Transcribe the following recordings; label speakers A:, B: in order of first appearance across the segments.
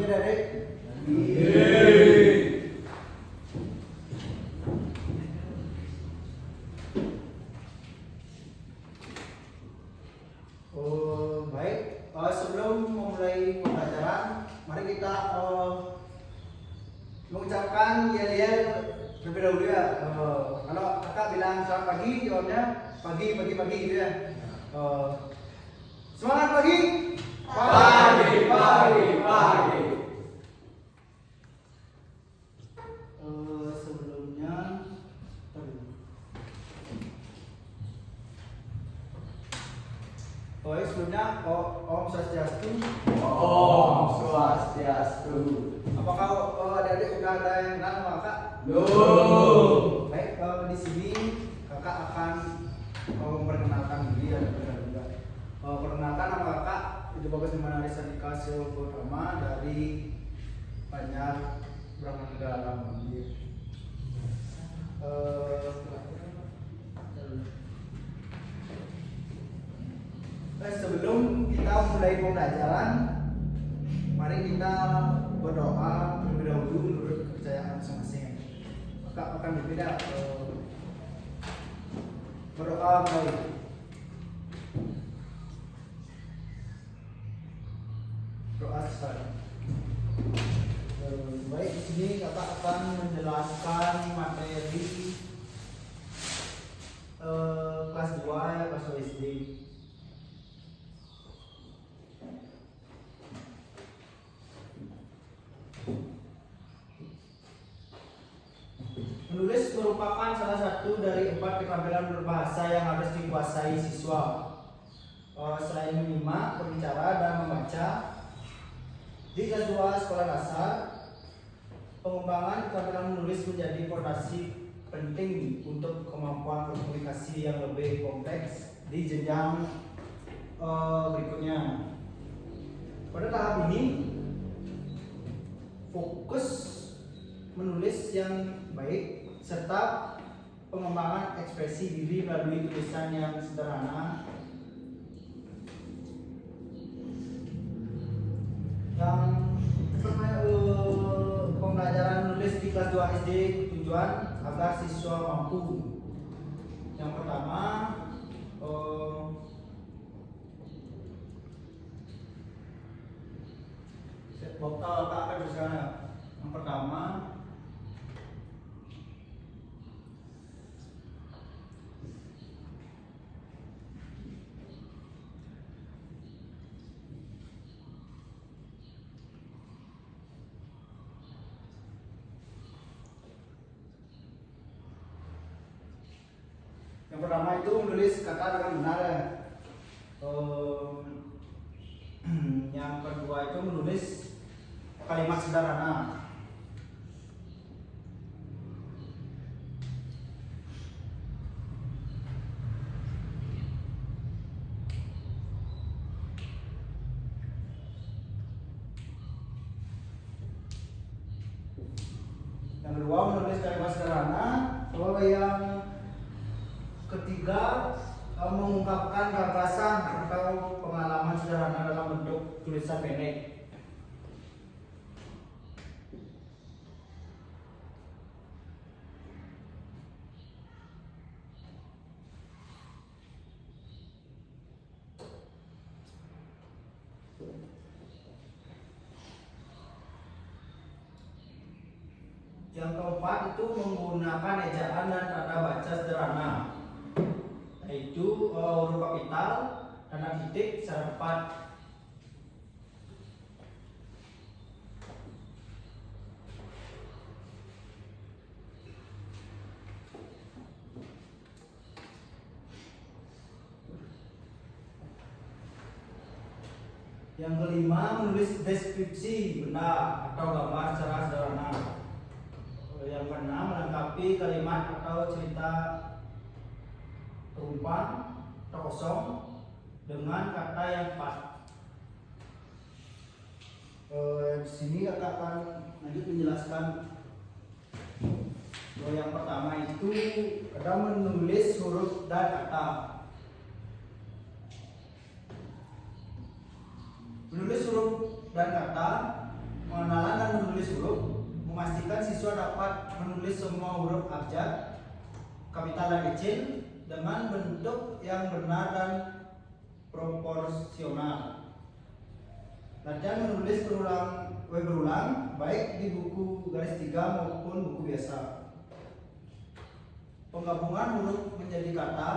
A: Lagi Dek. Baik. Sebelum memulai pembelajaran, mari kita mengucapkan yel-yel terlebih dahulu ya. Kalau kakak bilang selamat pagi, jawabnya pagi gitu ya. Semangat pagi.
B: Pagi.
A: Sebelumnya Om Swastiastu.
B: Om Swastiastu.
A: Apakah adik-adik udah ada yang kenal sama kakak?
B: Belum.
A: Baik, di sini kakak akan memperkenalkan diri ya. Perkenalkan nama kakak itu Bagas Dimana Risandika Silvotama dari Banjar Brahmanegara. Sebelum kita mulai pembelajaran, mari kita berdoa terlebih dahulu menurut kepercayaan masing-masing. Kakak akan berbeda berdoa baik. Doa sekali. Baik, di sini kakak akan menjelaskan materi kelas 2 ya, kelas 2 SD. Menulis merupakan salah satu dari 4 keterampilan berbahasa yang harus dikuasai siswa. Selain menyimak, berbicara, dan membaca, di kelas 2 sekolah dasar, pengembangan keterampilan menulis menjadi fondasi penting untuk kemampuan berkomunikasi yang lebih kompleks di jenjang berikutnya. Pada tahap ini, fokus menulis yang baik serta pengembangan ekspresi diri melalui tulisan yang sederhana yang pembelajaran menulis di kelas 2 SD tujuan agar siswa mampu. Yang pertama, yang pertama itu menulis kata dengan benar ya. Yang kedua itu menulis kalimat sederhana. Yang kedua menulis kalimat sederhana. Yang ketiga mengungkapkan gagasan atau pengalaman sederhana dalam bentuk tulisan pendek. Yang keempat itu menggunakan ejaan dan tanda baca sederhana, yaitu huruf kapital, tanda titik, secara tepat. Yang kelima menulis deskripsi benda atau gambar secara sederhana. Yang keenam melengkapi kalimat atau cerita terumpang atau kosong dengan kata yang pas. Di sini kakak akan lanjut menjelaskan. Yang pertama itu ada menulis huruf dan kata. Menulis huruf dan kata Pengenalan dan menulis huruf, memastikan siswa dapat menulis semua huruf abjad, kapital dan kecil dengan bentuk yang benar dan proporsional. Latihan menulis berulang baik di buku garis 3 maupun buku biasa. Penggabungan huruf menjadi kata,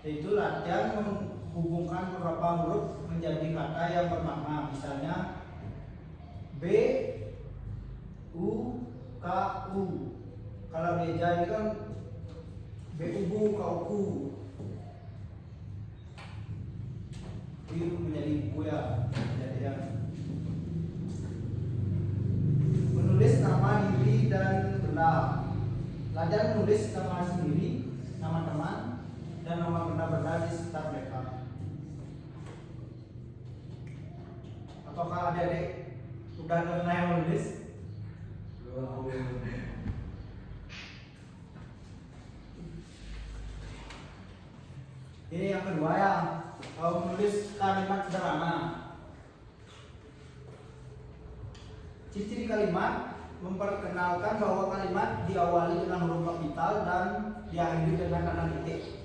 A: yaitu latihan menghubungkan beberapa huruf menjadi kata yang bermakna. Misalnya B U K U. Kalau beja ini kan B U B U K U K U. Itu menjadi buku ya. Menulis nama diri dan benda. Latihan menulis nama sendiri, nama teman, dan nama benda-benda di sekitar mereka. Apakah adik-adik udah pernah yang menulis? Ini yang kedua ya, menulis kalimat sederhana. Ciri-ciri kalimat memperkenalkan bahwa kalimat diawali dengan huruf kapital dan diakhiri dengan tanda titik,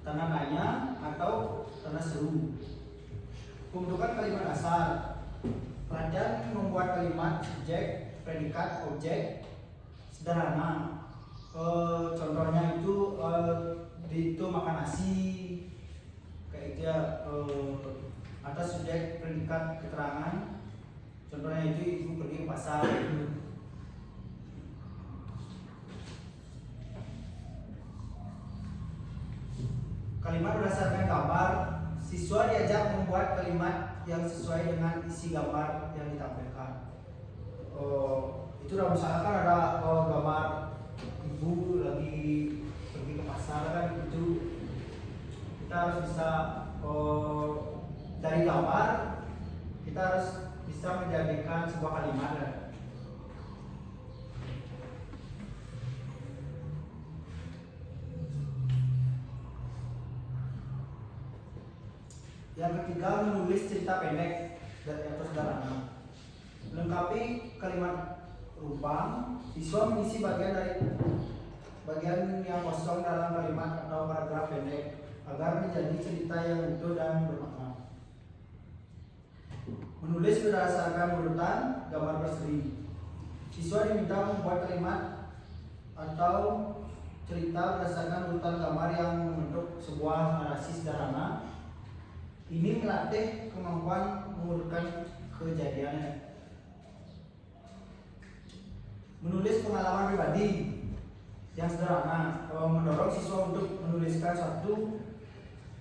A: tanda tanya atau tanda seru. Pembentukan kalimat dasar. Latihan membuat kalimat subjek, predikat, objek sederhana. Contohnya itu makan nasi, kayak dia atas subjek, predikat, keterangan. Contohnya itu ibu pergi ke pasar. Kalimat berdasarkan gambar. Siswa diajak membuat kalimat yang sesuai dengan isi gambar yang ditampilkan. Itu udah misalkan ada gambar ibu lagi pergi ke pasar kan, itu kita harus bisa dari gambar kita harus bisa menjadikan sebuah kalimat kan. Yang ketiga, menulis cerita pendek atau sederhana. Melengkapi kalimat rumpang, siswa mengisi bagian yang kosong dalam kalimat atau paragraf pendek agar menjadi cerita yang utuh dan bermakna. Menulis berdasarkan urutan gambar berseri. Siswa diminta membuat kalimat atau cerita berdasarkan urutan gambar yang membentuk sebuah narasi sederhana. Ini melatih kemampuan mengurutkan kejadiannya. Menulis pengalaman pribadi yang sederhana, mendorong siswa untuk menuliskan satu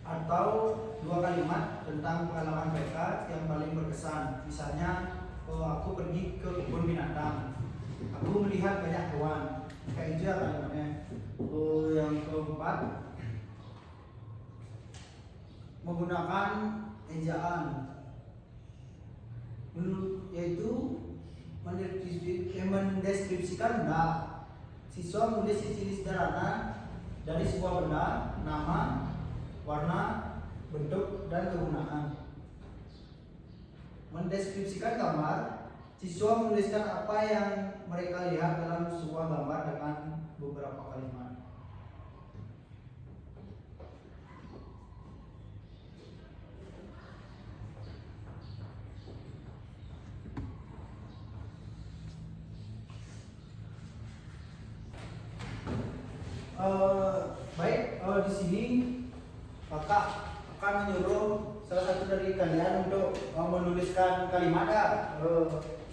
A: atau dua kalimat tentang pengalaman mereka yang paling berkesan. Misalnya, aku pergi ke kebun binatang, aku melihat banyak hewan, kayak itu ya kalimatnya. Yang keempat, menggunakan ejaan, yaitu mendeskripsikan benda. Siswa menulis ciri sederhana dari sebuah benda, nama, warna, bentuk, dan kegunaan. Mendeskripsikan gambar, siswa menuliskan apa yang mereka lihat dalam sebuah gambar dengan beberapa kalimat. Baik, di sini kakak akan menyuruh salah satu dari kalian untuk menuliskan kalimat ya.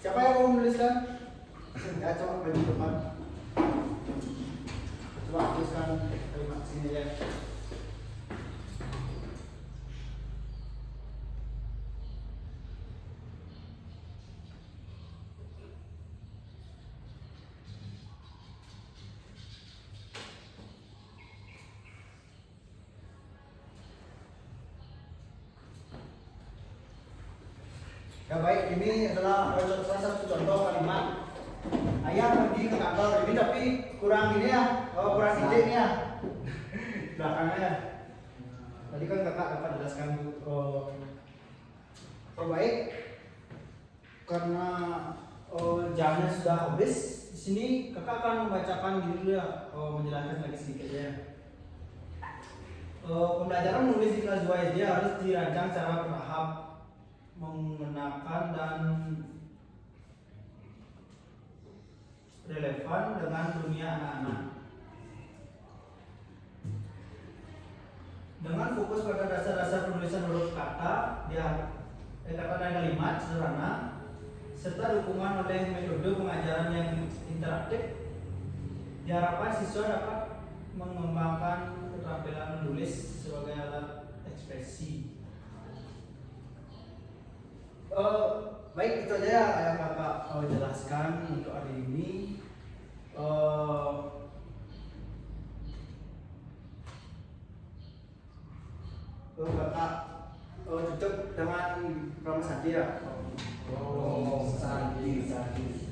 A: Siapa yang mau menuliskan? Ya, coba bagi depan. Coba tuliskan kalimat sini ya. Ya baik, ini adalah salah satu contoh kalimat. Ayah pergi ke kantor, ini tapi kurang ini ya, kurang ide nih ya. Belakangnya. Tadi kan kakak dapat jelaskan Baik, karena jamnya sudah habis, di sini kakak akan membacakan dulu ya, menjelaskan lagi sedikit ya. Pembelajaran menulis di kelas 2 SD harus dirancang secara bertahap, mengenakan dan relevan dengan dunia anak-anak. Dengan fokus pada dasar-dasar penulisan huruf kata, kata dan kalimat sederhana, serta dukungan oleh metode pengajaran yang interaktif, diharapkan siswa dapat mengembangkan keterampilan menulis sebagai alat ekspresi. Baik, itu aja ya yang kakak jelaskan untuk hari ini. Kakak tutup dengan Pramasati ya.
B: Om Santi.